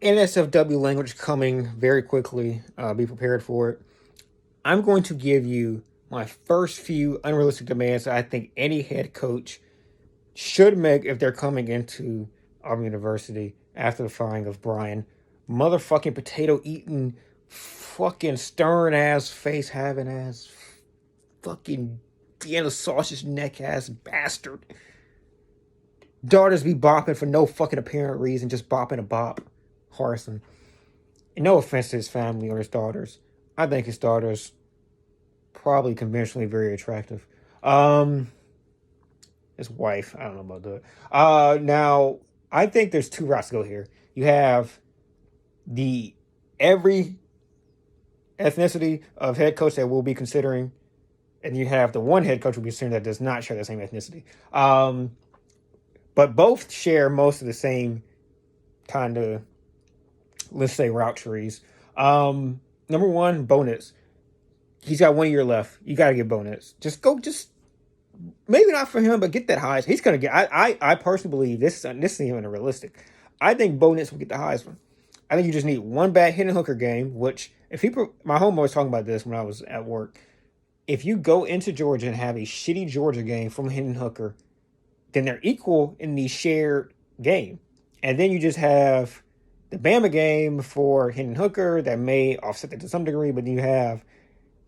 NSFW language coming very quickly. Be prepared for it. I'm going to give you my first few unrealistic demands that I think any head coach should make if they're coming into Auburn University after the firing of Brian. Motherfucking potato eating, fucking stern ass face having ass, fucking Vienna sausage neck ass bastard. Daughters be bopping for no fucking apparent reason, just bopping a bop. Harrison. And no offense to his family or his daughters. I think his daughters probably conventionally very attractive. His wife, I don't know about that. Now I think there's two routes to go here. You have the every ethnicity of head coach that we'll be considering, and you have the one head coach we'll be considering that does not share the same ethnicity. But both share most of the same kind of, let's say, route trees. Number one, Bonus. He's got 1 year left. You got to get Bonus. Just maybe not for him, but get that Heisman. He's gonna get. I personally believe this isn't even realistic. I think Bonus will get the Heisman. I think you just need one bad Hendon Hooker game. Which, if people, my homeboy was talking about this when I was at work. If you go into Georgia and have a shitty Georgia game from Hendon Hooker, then they're equal in the shared game, and then you just have the Bama game for Hendon Hooker that may offset that to some degree, but you have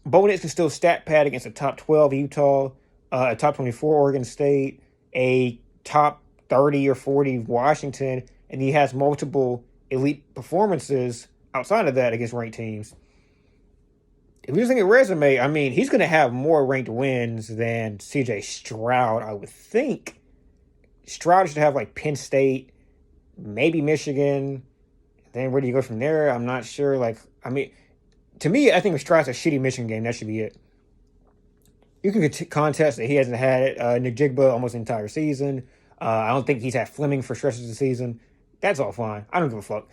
Bonus can still stat pad against a top 12 Utah, a top 24 Oregon State, a top 30 or 40 Washington, and he has multiple elite performances outside of that against ranked teams. If you're looking at resume, I mean, he's going to have more ranked wins than CJ Stroud, I would think. Stroud should have like Penn State, maybe Michigan. Then where do you go from there? I'm not sure. To me, I think if Stroud's a shitty Michigan game, that should be it. You can contest that he hasn't had Nick Jigba almost the entire season. I don't think he's had Fleming for stretches of the season. That's all fine. I don't give a fuck.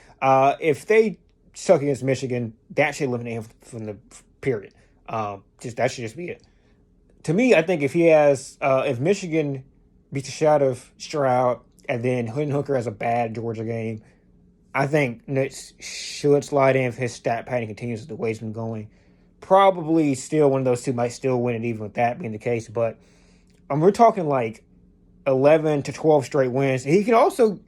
If they suck against Michigan, that should eliminate him from the period. That should just be it. To me, I think if Michigan beats the shot of Stroud and then Hendon Hooker has a bad Georgia game, I think Nitz should slide in if his stat padding continues the way it's been going. Probably still one of those two might still win it even with that being the case. But we're talking like 11 to 12 straight wins. He can also,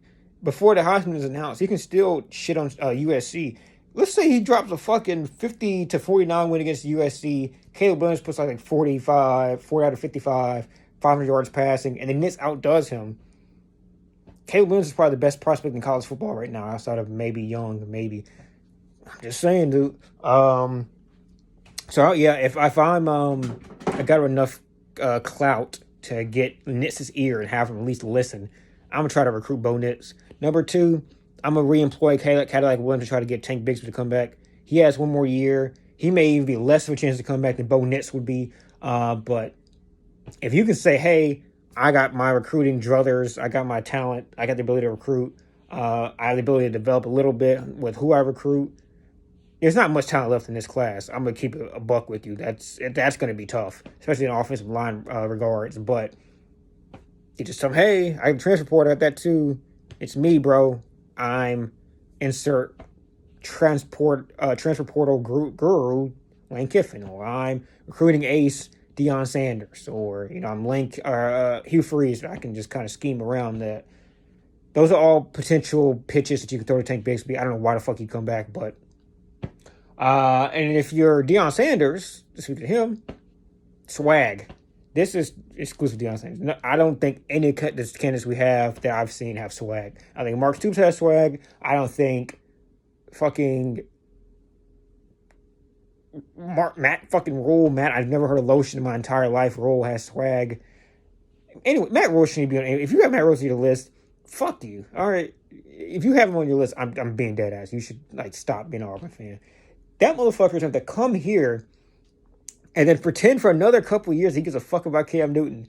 before the Heisman is announced, he can still shit on USC. Let's say he drops a fucking 50 to 49 win against USC. Caleb Williams puts like 40 out of 55, 500 yards passing, and then Nitz outdoes him. Caleb Williams is probably the best prospect in college football right now, outside of maybe Young, maybe. I'm just saying, dude. So yeah, if I'm I got enough clout to get Nitz's ear and have him at least listen, I'm gonna try to recruit Bo Nitz. Number two, I'm gonna reemploy Cadillac Williams to try to get Tank Bigsby to come back. He has 1 more year. He may even be less of a chance to come back than Bo Nitz would be. But if you can say, hey, I got my recruiting druthers, I got my talent, I got the ability to recruit, I have the ability to develop a little bit with who I recruit. There's not much talent left in this class. I'm gonna keep it a buck with you. That's gonna be tough, especially in offensive line regards. But you just tell them, hey, I have a transfer portal at that too. It's me, bro. I'm insert transfer portal guru Lane Kiffin, or I'm recruiting ace Deion Sanders, or I'm Hugh Freeze. I can just kind of scheme around that. Those are all potential pitches that you can throw to Tank Bigsby. I don't know why the fuck he'd come back, but and if you're Deion Sanders, speaking of him, swag. This is exclusive to Deion Sanders. No, I don't think any of the candidates we have that I've seen have swag. I think Mark Stoops has swag. I don't think fucking Matt fucking Rule. I've never heard of lotion in my entire life. Rule has swag. Anyway, Matt Rule shouldn't be on. If you have Matt Rule on your list, fuck you. All right, if you have him on your list, I'm being dead ass. You should stop being an Auburn fan. That motherfucker is going to come here and then pretend for another couple of years he gives a fuck about Cam Newton.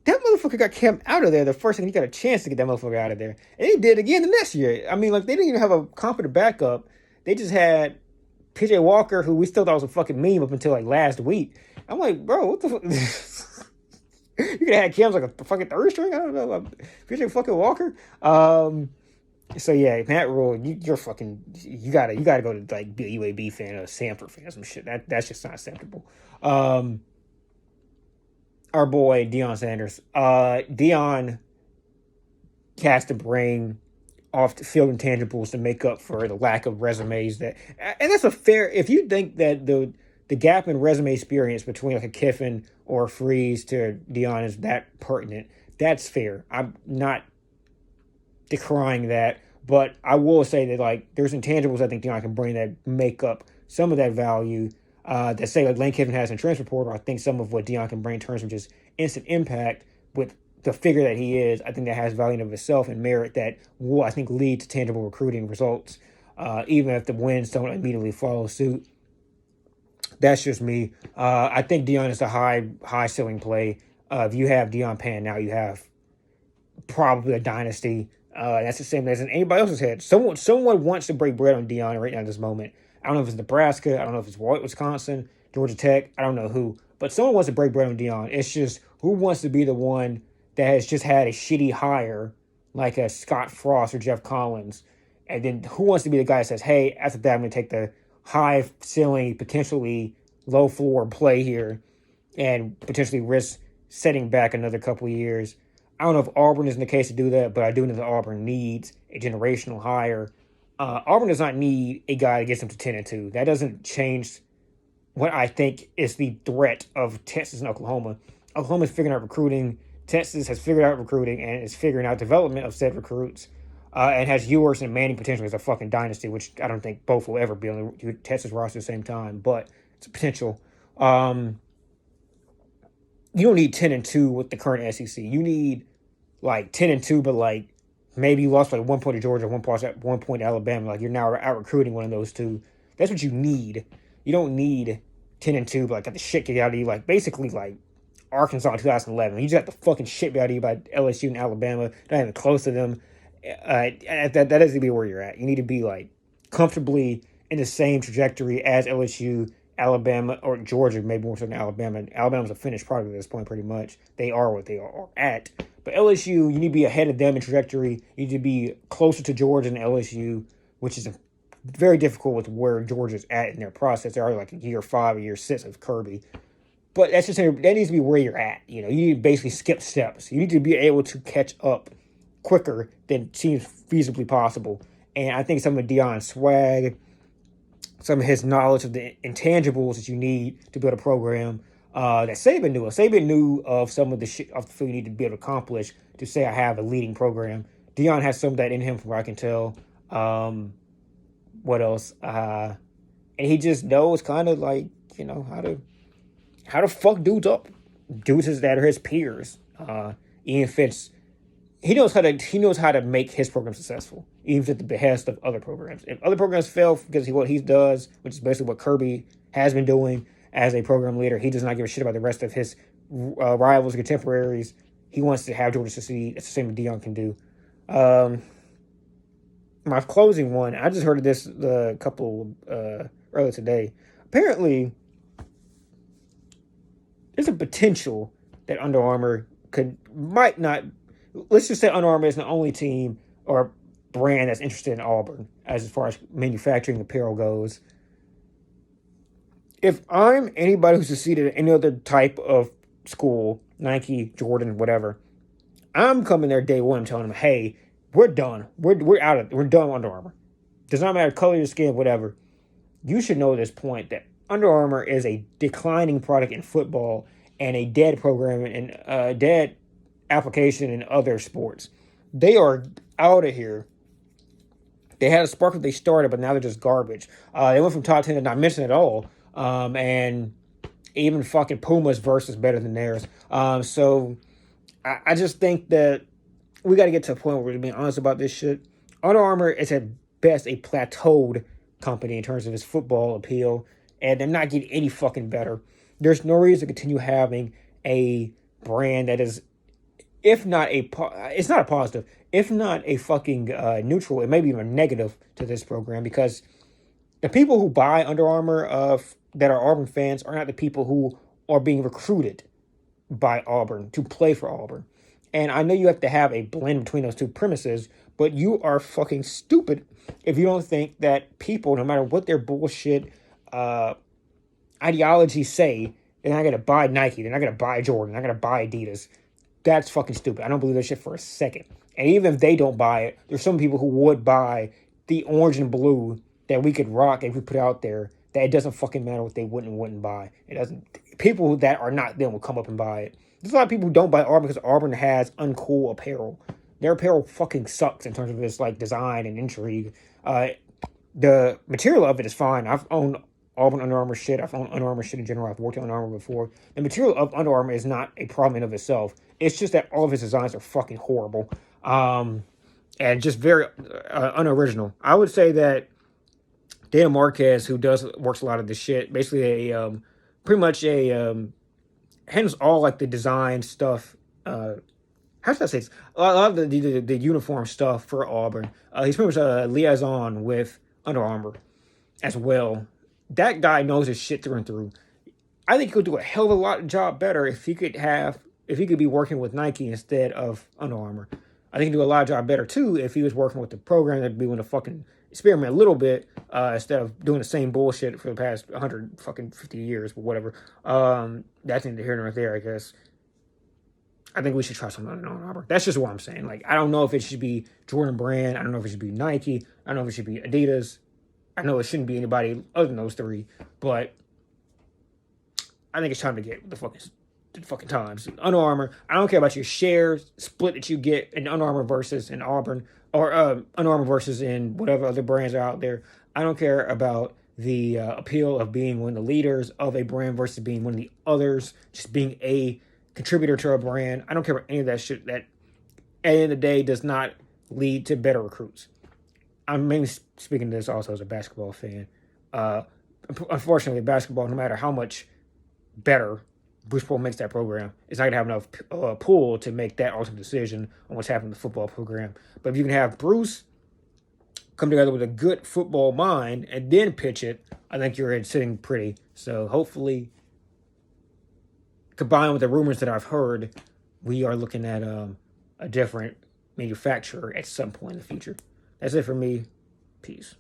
That motherfucker got Cam out of there the first time he got a chance to get that motherfucker out of there. And he did again the next year. I mean, they didn't even have a competent backup. They just had PJ Walker, who we still thought was a fucking meme up until last week. I'm like, bro, what the fuck? You could have had Cam's like a fucking third string? I don't know. PJ fucking Walker. So yeah, Matt Rule, you're fucking you gotta go to like be a UAB fan or a Sanford fan or some shit. That's just not acceptable. Um, our boy Deion Sanders. Deion has to bring off the field intangibles to make up for the lack of resumes that, and that's a fair. If you think that the gap in resume experience between like a Kiffin or a Freeze to Deion is that pertinent, that's fair. I'm not decrying that, but I will say that like there's intangibles I think Deion can bring that make up some of that value. That say like Lane Kiffin has in transfer portal. I think some of what Deion can bring in terms of just instant impact with the figure that he is, I think that has value in of itself and merit that will I think lead to tangible recruiting results. Even if the wins don't immediately follow suit. That's just me. I think Deion is a high ceiling play. If you have Deion Pan now, you have probably a dynasty. That's the same as in anybody else's head. Someone wants to break bread on Deion right now at this moment. I don't know if it's Nebraska. I don't know if it's Wisconsin, Georgia Tech. I don't know who. But someone wants to break bread on Deion. It's just who wants to be the one that has just had a shitty hire like a Scott Frost or Jeff Collins. And then who wants to be the guy that says, hey, after that, I'm going to take the high ceiling, potentially low floor play here and potentially risk setting back another couple of years. I don't know if Auburn is in the case to do that, but I do know that Auburn needs a generational hire. Auburn does not need a guy that gets them to 10-2. That doesn't change what I think is the threat of Texas and Oklahoma. Oklahoma's figuring out recruiting. Texas has figured out recruiting and is figuring out development of said recruits. And has Ewers and Manning potentially as a fucking dynasty, which I don't think both will ever be on the Texas roster at the same time, but it's a potential. You don't need 10-2 with the current SEC. You need like 10-2, but like maybe you lost like 1 point to Georgia, 1 point to Alabama. Like you're now out recruiting one of those two. That's what you need. You don't need 10-2, but like got the shit kicked out of you. Like basically like Arkansas in 2011. You just got the fucking shit out of you by LSU and Alabama. Not even close to them. That doesn't be where you're at. You need to be like comfortably in the same trajectory as LSU, Alabama, or Georgia, maybe more so than Alabama. Alabama's a finished product at this point, pretty much. They are what they are at. But LSU, you need to be ahead of them in trajectory. You need to be closer to Georgia than LSU, which is very difficult with where Georgia's at in their process. They're already like year 5 or year 6 of Kirby. But that's just that needs to be where you're at. You know, you need to basically skip steps. You need to be able to catch up quicker than seems feasibly possible. And I think some of Deion's swag, some of his knowledge of the intangibles that you need to build a program that Saban knew. Saban knew of some of the shit of the field you need to be able to accomplish to say I have a leading program. Deion has some of that in him from what I can tell. What else? And he just knows kind of like, you know, how to fuck dudes up. Dudes that are his peers. Ian Fitz, he knows how to make his program successful, even at the behest of other programs. If other programs fail because of what he does, which is basically what Kirby has been doing as a program leader, he does not give a shit about the rest of his rivals and contemporaries. He wants to have Georgia succeed. It's the same that Deion can do. My closing one, I just heard of this a couple earlier today. Apparently, there's a potential that Under Armour might not. Let's just say Under Armour is the only team or brand that's interested in Auburn as far as manufacturing apparel goes. If I'm anybody who's succeeded at any other type of school, Nike, Jordan, whatever, I'm coming there day one telling them, hey, we're done. We're out of it. We're done with Under Armour. Does not matter color your skin, whatever. You should know at this point that Under Armour is a declining product in football and a dead program and dead application in other sports. They are out of here. They had a spark when they started, but now they're just garbage. They went from top 10 to not missing at all. And even fucking Puma's verse is better than theirs. So I just think that we got to get to a point where we're being honest about this shit. Under Armour is at best a plateaued company in terms of its football appeal, and they're not getting any fucking better. There's no reason to continue having a brand that is, if not it's not a positive, if not a fucking neutral, it may be even a negative to this program, because the people who buy Under Armour that are Auburn fans are not the people who are being recruited by Auburn to play for Auburn. And I know you have to have a blend between those two premises, But you are fucking stupid if you don't think that people, no matter what their bullshit uh, ideologies say, they're not gonna buy Nike, they're not gonna buy Jordan, they're not gonna buy Adidas. That's fucking stupid. I don't believe that shit for a second. And even if they don't buy it, there's some people who would buy the orange and blue that we could rock if we put out there. That it doesn't fucking matter what they wouldn't buy. It doesn't. People that are not them will come up and buy it. There's a lot of people who don't buy Auburn because Auburn has uncool apparel. Their apparel fucking sucks in terms of its like design and intrigue. The material of it is fine. I've owned Auburn Under Armour shit. I've owned Under Armour shit in general. I've worked on Under Armour before. The material of Under Armour is not a problem in of itself. It's just that all of his designs are fucking horrible. And just very unoriginal. I would say that Dana Marquez, who works a lot of this shit, basically pretty much handles all like the design stuff. How should I say this? A lot of the uniform stuff for Auburn. He's pretty much a liaison with Under Armour as well. That guy knows his shit through and through. I think he could do a hell of a lot job better if he could be working with Nike instead of Under Armour. I think he'd do a lot of job better too if he was working with the program that'd be willing to fucking experiment a little bit instead of doing the same bullshit for the past 150 years, but whatever. That's neither here nor there, I guess. I think we should try something on Under Armour. That's just what I'm saying. Like, I don't know if it should be Jordan Brand. I don't know if it should be Nike. I don't know if it should be Adidas. I know it shouldn't be anybody other than those three, but I think it's time to get the fucking times. Under Armour, I don't care about your share split that you get in Under Armour versus in Auburn, or Under Armour versus in whatever other brands are out there. I don't care about the appeal of being one of the leaders of a brand versus being one of the others, just being a contributor to a brand. I don't care about any of that shit that at the end of the day does not lead to better recruits. I'm mainly speaking to this also as a basketball fan. Unfortunately, basketball, no matter how much better Bruce Pearl makes that program, it's not going to have enough pull to make that ultimate decision on what's happening in the football program. But if you can have Bruce come together with a good football mind and then pitch it, I think you're sitting pretty. So hopefully, combined with the rumors that I've heard, we are looking at a different manufacturer at some point in the future. That's it for me. Peace.